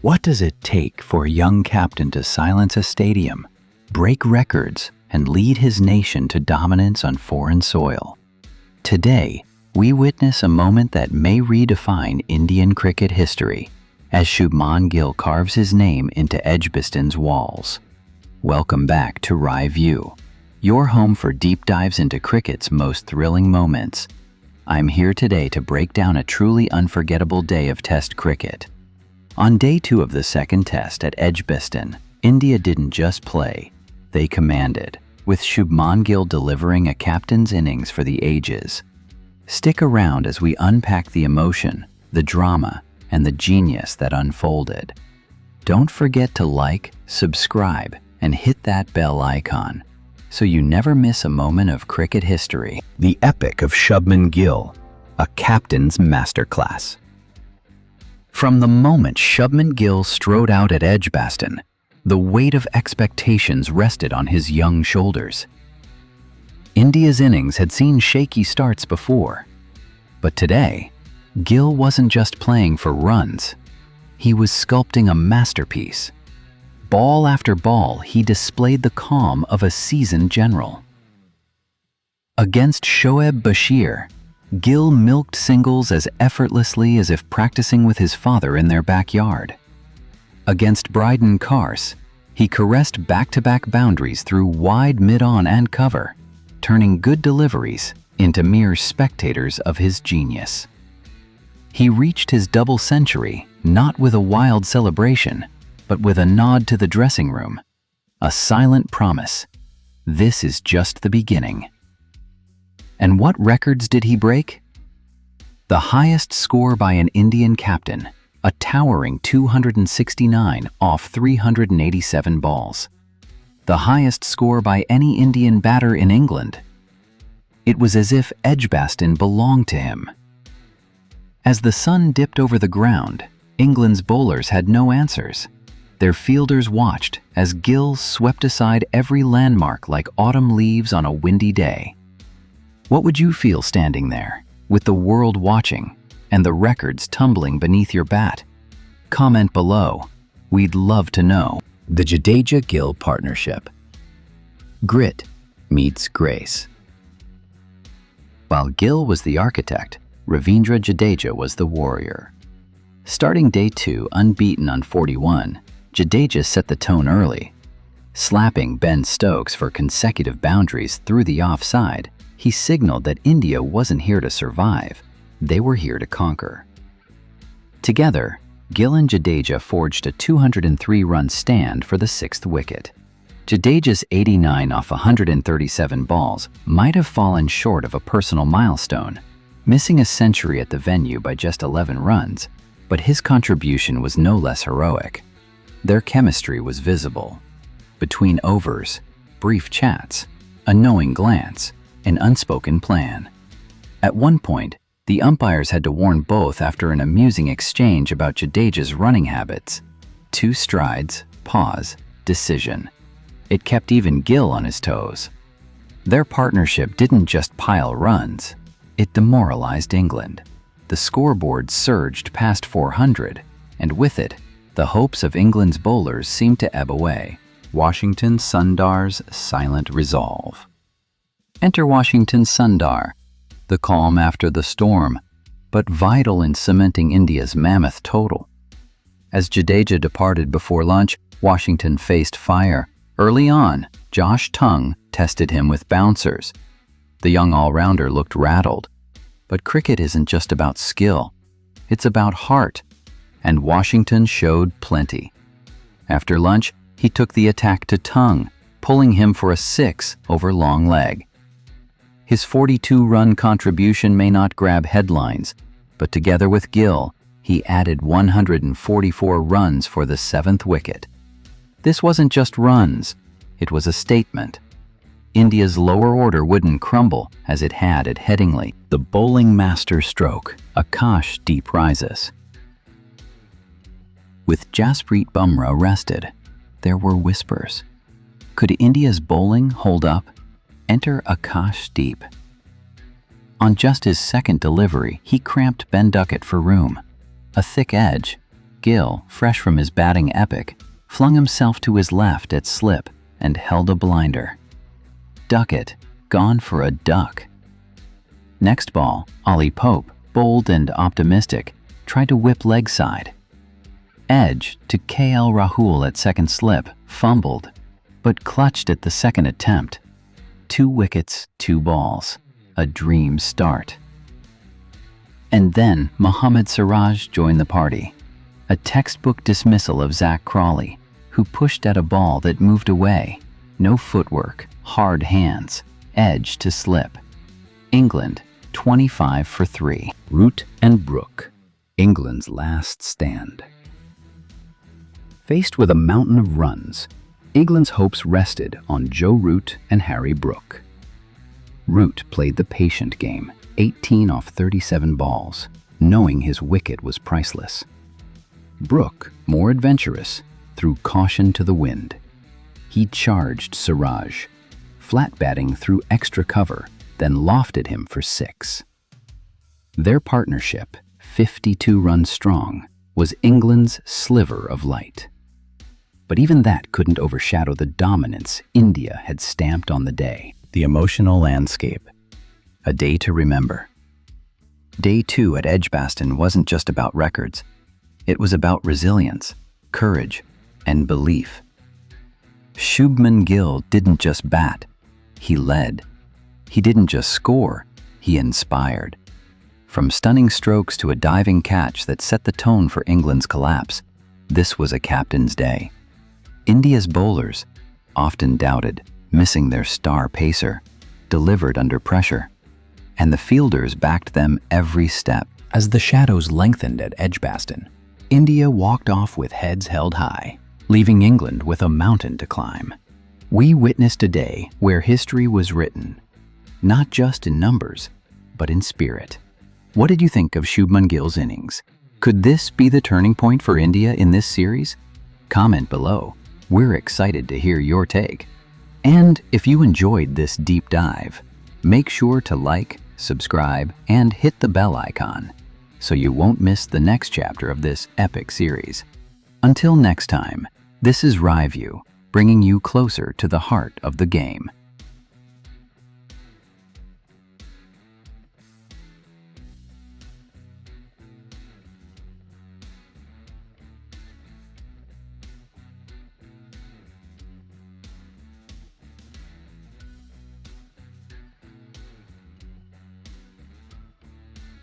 What does it take for a young captain to silence a stadium, break records, and lead his nation to dominance on foreign soil? Today, we witness a moment that may redefine Indian cricket history as Shubman Gill carves his name into Edgbaston's walls. Welcome back to Review, your home for deep dives into cricket's most thrilling moments. I'm here today to break down a truly unforgettable day of Test cricket. On day 2 of the second Test at Edgbaston, India didn't just play, they commanded, with Shubman Gill delivering a captain's innings for the ages. Stick around as we unpack the emotion, the drama, and the genius that unfolded. Don't forget to like, subscribe, and hit that bell icon so you never miss a moment of cricket history. The epic of Shubman Gill, a captain's masterclass. From the moment Shubman Gill strode out at Edgbaston, the weight of expectations rested on his young shoulders. India's innings had seen shaky starts before, but today, Gill wasn't just playing for runs. He was sculpting a masterpiece. Ball after ball, he displayed the calm of a seasoned general. Against Shoaib Bashir, Gill milked singles as effortlessly as if practicing with his father in their backyard. Against Bryden Carse, he caressed back-to-back boundaries through wide mid-on and cover, turning good deliveries into mere spectators of his genius. He reached his double century not with a wild celebration, but with a nod to the dressing room, a silent promise. This is just the beginning. And what records did he break? The highest score by an Indian captain, a towering 269 off 387 balls. The highest score by any Indian batter in England. It was as if Edgbaston belonged to him. As the sun dipped over the ground, England's bowlers had no answers. Their fielders watched as Gill swept aside every landmark like autumn leaves on a windy day. What would you feel standing there, with the world watching and the records tumbling beneath your bat? Comment below. We'd love to know. The Jadeja-Gill partnership. Grit meets grace. While Gill was the architect, Ravindra Jadeja was the warrior. Starting day 2 unbeaten on 41, Jadeja set the tone early. Slapping Ben Stokes for consecutive boundaries through the offside, he signaled that India wasn't here to survive, they were here to conquer. Together, Gill and Jadeja forged a 203-run stand for the 6th wicket. Jadeja's 89 off 137 balls might have fallen short of a personal milestone, missing a century at the venue by just 11 runs, but his contribution was no less heroic. Their chemistry was visible. Between overs, brief chats, a knowing glance, an unspoken plan. At one point, the umpires had to warn both after an amusing exchange about Jadeja's running habits. 2 strides, pause, decision. It kept even Gill on his toes. Their partnership didn't just pile runs, it demoralized England. The scoreboard surged past 400, and with it, the hopes of England's bowlers seemed to ebb away. Washington Sundar's silent resolve. Enter Washington Sundar, the calm after the storm, but vital in cementing India's mammoth total. As Jadeja departed before lunch, Washington faced fire. Early on, Josh Tongue tested him with bouncers. The young all-rounder looked rattled. But cricket isn't just about skill, it's about heart, and Washington showed plenty. After lunch, he took the attack to Tongue, pulling him for a 6 over long leg. His 42-run contribution may not grab headlines, but together with Gill, he added 144 runs for the 7th wicket. This wasn't just runs, it was a statement. India's lower order wouldn't crumble as it had at Headingley. The bowling master stroke, Akash Deep rises. With Jasprit Bumrah rested, there were whispers. Could India's bowling hold up? Enter Akash Deep. On just his second delivery, he cramped Ben Duckett for room. A thick edge, Gill, fresh from his batting epic, flung himself to his left at slip and held a blinder. Duck it, gone for a duck. Next ball, Ollie Pope, bold and optimistic, tried to whip leg side. Edge to KL Rahul at second slip, fumbled, but clutched at the second attempt. 2 wickets, 2 balls. A dream start. And then Mohammed Siraj joined the party. A textbook dismissal of Zach Crawley, who pushed at a ball that moved away. No footwork, hard hands, edge to slip. England, 25 for 3. Root and Brooke, England's last stand. Faced with a mountain of runs, England's hopes rested on Joe Root and Harry Brooke. Root played the patient game, 18 off 37 balls, knowing his wicket was priceless. Brooke, more adventurous, threw caution to the wind. He charged Siraj, flat batting through extra cover, then lofted him for 6. Their partnership, 52 runs strong, was England's sliver of light. But even that couldn't overshadow the dominance India had stamped on the day. The emotional landscape. A day to remember. Day 2 at Edgbaston wasn't just about records. It was about resilience, courage, and belief. Shubman Gill didn't just bat, he led. He didn't just score, he inspired. From stunning strokes to a diving catch that set the tone for England's collapse, this was a captain's day. India's bowlers, often doubted, missing their star pacer, delivered under pressure, and the fielders backed them every step. As the shadows lengthened at Edgbaston, India walked off with heads held high, leaving England with a mountain to climb. We witnessed a day where history was written, not just in numbers, but in spirit. What did you think of Shubman Gill's innings? Could this be the turning point for India in this series? Comment below. We're excited to hear your take. And if you enjoyed this deep dive, make sure to like, subscribe, and hit the bell icon so you won't miss the next chapter of this epic series. Until next time, this is Review, bringing you closer to the heart of the game.